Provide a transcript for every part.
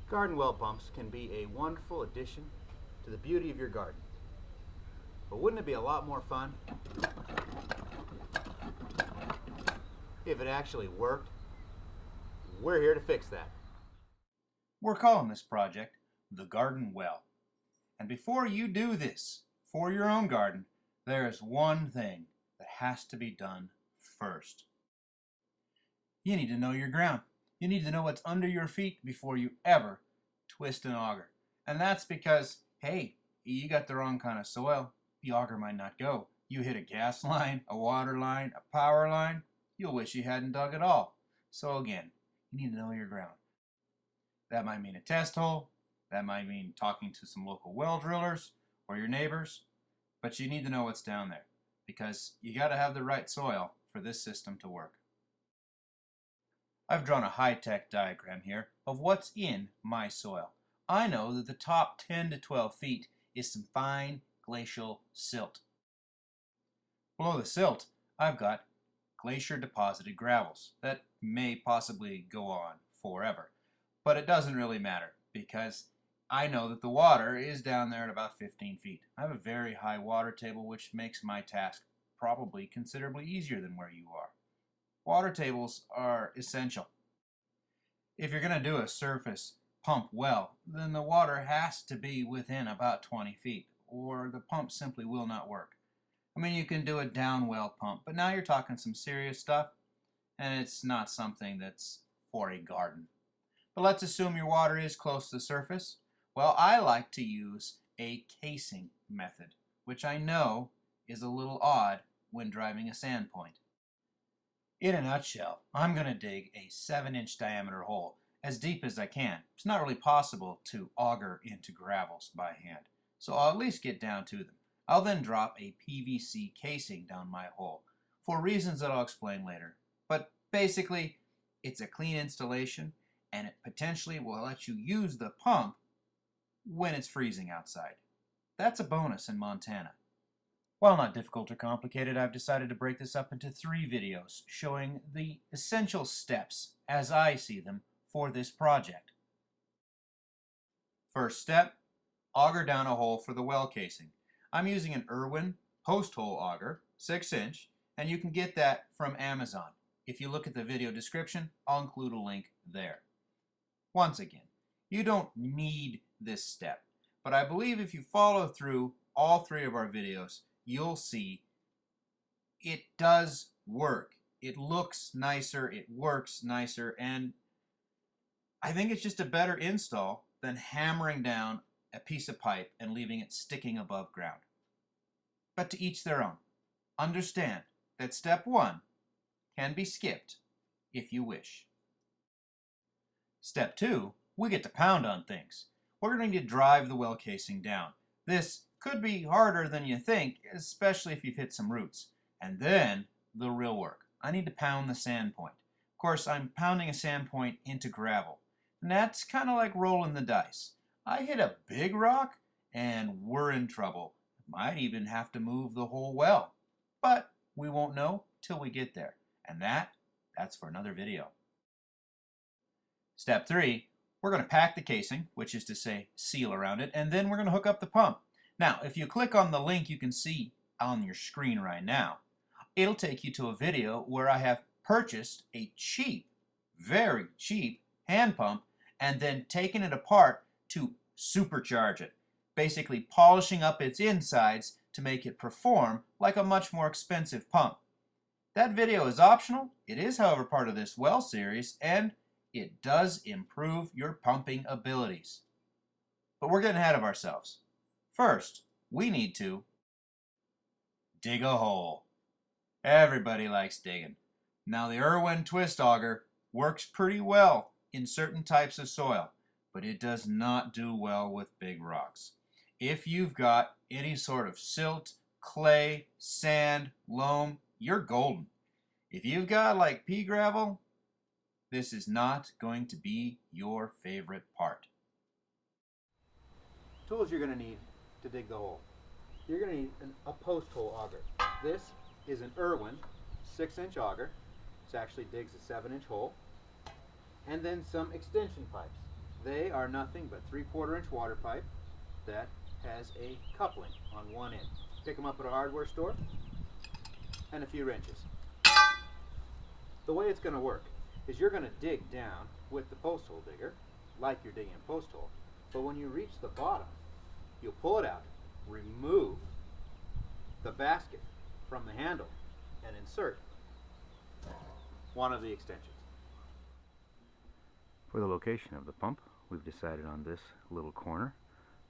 Garden well pumps can be a wonderful addition to the beauty of your garden. But wouldn't it be a lot more fun if it actually worked? We're here to fix that. We're calling this project the Garden Well. And before you do this for your own garden, there is one thing that has to be done first. You need to know your ground. You need to know what's under your feet before you ever twist an auger. And that's because, hey, you got the wrong kind of soil. The auger might not go. You hit a gas line, a water line, a power line, you'll wish you hadn't dug at all. So again, you need to know your ground. That might mean a test hole. That might mean talking to some local well drillers or your neighbors. But you need to know what's down there because you got to have the right soil for this system to work. I've drawn a high-tech diagram here of what's in my soil. I know that the top 10 to 12 feet is some fine glacial silt. Below the silt, I've got glacier-deposited gravels that may possibly go on forever. But it doesn't really matter because I know that the water is down there at about 15 feet. I have a very high water table, which makes my task probably considerably easier than where you are. Water tables are essential. If you're going to do a surface pump well, then the water has to be within about 20 feet, or the pump simply will not work. I mean, you can do a down well pump, but now you're talking some serious stuff, and it's not something that's for a garden. But let's assume your water is close to the surface. Well, I like to use a casing method, which I know is a little odd when driving a sand point. In a nutshell, I'm going to dig a 7-inch diameter hole, as deep as I can. It's not really possible to auger into gravels by hand, so I'll at least get down to them. I'll then drop a PVC casing down my hole, for reasons that I'll explain later. But basically, it's a clean installation, and it potentially will let you use the pump when it's freezing outside. That's a bonus in Montana. While not difficult or complicated, I've decided to break this up into 3 videos showing the essential steps as I see them for this project. First step, auger down a hole for the well casing. I'm using an Irwin post-hole auger, 6-inch, and you can get that from Amazon. If you look at the video description, I'll include a link there. Once again, you don't need this step, but I believe if you follow through all 3 of our videos, you'll see it does work. It looks nicer, it works nicer, and I think it's just a better install than hammering down a piece of pipe and leaving it sticking above ground. But to each their own. Understand that step 1 can be skipped if you wish. Step 2, we get to pound on things. We're going to drive the well casing down. This could be harder than you think, especially if you've hit some roots. And then, the real work. I need to pound the sand point. Of course, I'm pounding a sand point into gravel. And that's kind of like rolling the dice. I hit a big rock, and we're in trouble. Might even have to move the whole well. But we won't know till we get there. And that's for another video. Step 3, we're going to pack the casing, which is to say seal around it, and then we're going to hook up the pump. Now, if you click on the link you can see on your screen right now, it'll take you to a video where I have purchased a cheap, very cheap hand pump and then taken it apart to supercharge it, basically polishing up its insides to make it perform like a much more expensive pump. That video is optional. It is, however, part of this well series, and it does improve your pumping abilities. But we're getting ahead of ourselves. First, we need to dig a hole. Everybody likes digging. Now, the Irwin twist auger works pretty well in certain types of soil, but it does not do well with big rocks. If you've got any sort of silt, clay, sand, loam, you're golden. If you've got like pea gravel, this is not going to be your favorite part. Tools you're going to need to dig the hole. You're going to need a post hole auger. This is an Irwin 6-inch auger. This actually digs a 7-inch hole. And then some extension pipes. They are nothing but 3/4 inch water pipe that has a coupling on one end. Pick them up at a hardware store and a few wrenches. The way it's going to work is you're going to dig down with the post hole digger like you're digging a post hole, but when you reach the bottom, you'll pull it out, remove the basket from the handle, and insert one of the extensions. For the location of the pump, we've decided on this little corner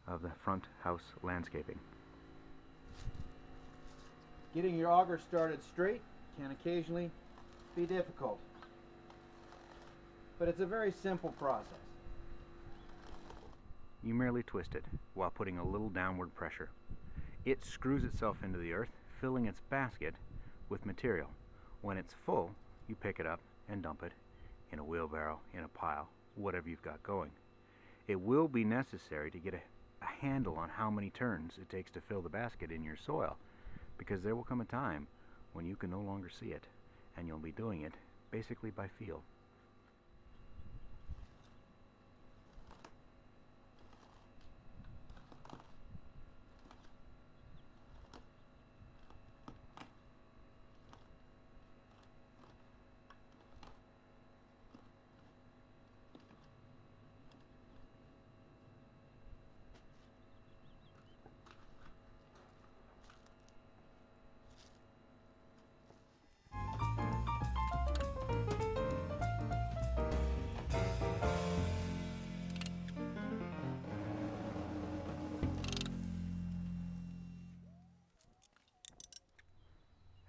of the front house landscaping. Getting your auger started straight can occasionally be difficult, but it's a very simple process. You merely twist it while putting a little downward pressure. It screws itself into the earth, filling its basket with material. When it's full, you pick it up and dump it in a wheelbarrow, in a pile, whatever you've got going. It will be necessary to get a handle on how many turns it takes to fill the basket in your soil, because there will come a time when you can no longer see it, and you'll be doing it basically by feel.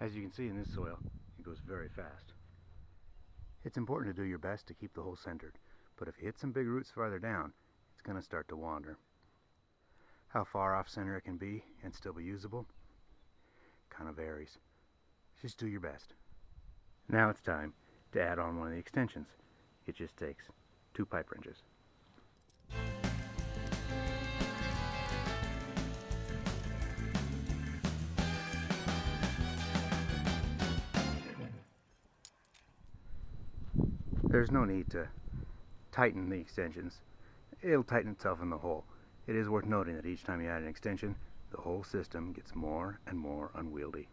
As you can see in this soil, it goes very fast. It's important to do your best to keep the hole centered, but if you hit some big roots farther down, it's going to start to wander. How far off center it can be and still be usable kind of varies. Just do your best. Now it's time to add on one of the extensions. It just takes 2 pipe wrenches. There's no need to tighten the extensions. It'll tighten itself in the hole. It is worth noting that each time you add an extension, the whole system gets more and more unwieldy.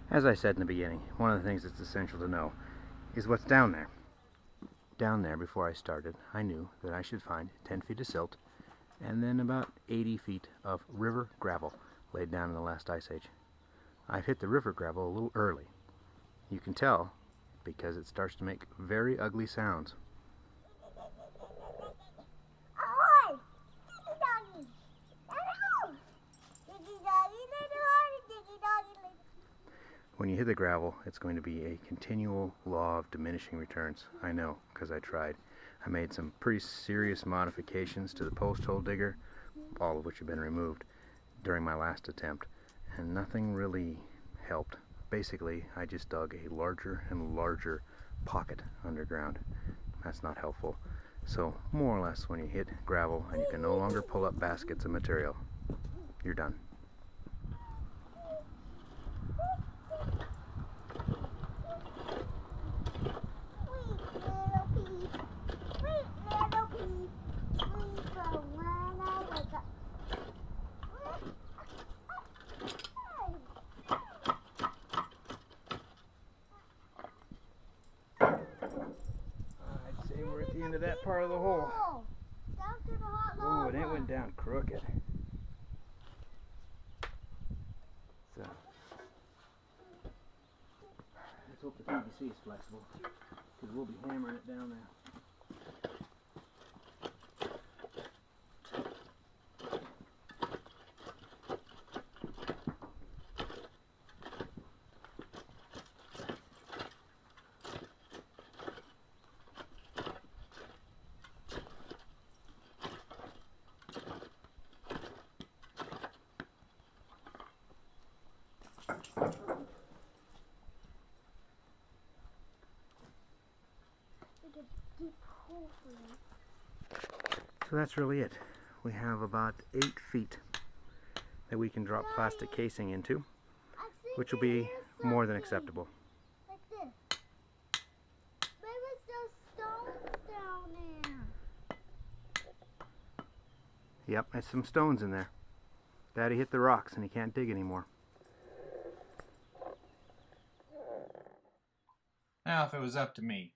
As I said in the beginning, one of the things that's essential to know is what's down there. Down there, before I started, I knew that I should find 10 feet of silt and then about 80 feet of river gravel laid down in the last ice age. I've hit the river gravel a little early. You can tell because it starts to make very ugly sounds. When you hit the gravel, it's going to be a continual law of diminishing returns. I know, because I tried. I made some pretty serious modifications to the post hole digger, all of which have been removed during my last attempt, and nothing really helped. Basically, I just dug a larger and larger pocket underground. That's not helpful. So, more or less, when you hit gravel and you can no longer pull up baskets of material, you're done. We're at the end of that part of the hole. Oh, and it went down crooked. So, let's hope the PVC is flexible, because we'll be hammering it down there. So that's really it. We have about 8 feet that we can drop plastic casing into, which will be more than acceptable. Like this. There was those stones down there. Yep, there's some stones in there. Daddy hit the rocks and he can't dig anymore. Now, if it was up to me,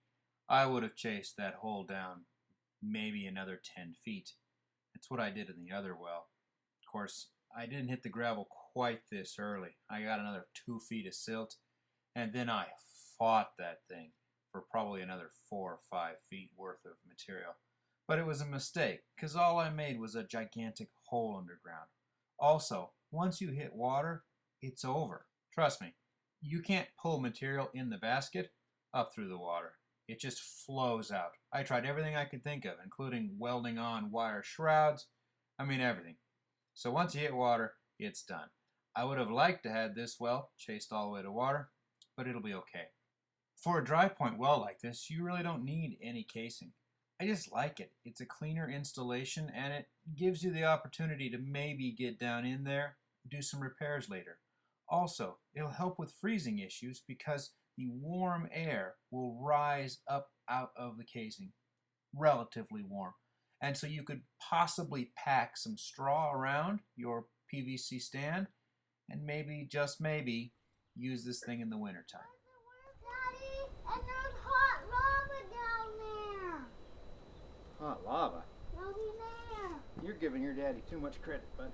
I would have chased that hole down maybe another 10 feet. That's what I did in the other well. Of course, I didn't hit the gravel quite this early. I got another 2 feet of silt, and then I fought that thing for probably another 4 or 5 feet worth of material. But it was a mistake, because all I made was a gigantic hole underground. Also, once you hit water, it's over. Trust me, you can't pull material in the basket up through the water. It just flows out. I tried everything I could think of, including welding on wire shrouds. I mean everything. So once you hit water, it's done. I would have liked to have this well chased all the way to water, but it'll be okay. For a dry point well like this, you really don't need any casing. I just like it. It's a cleaner installation, and it gives you the opportunity to maybe get down in there, do some repairs later. Also, it'll help with freezing issues because the warm air will rise up out of the casing, relatively warm. And so you could possibly pack some straw around your PVC stand and maybe, just maybe, use this thing in the wintertime. Daddy, and there's hot lava down there. Hot lava? Down there. You're giving your daddy too much credit, bud.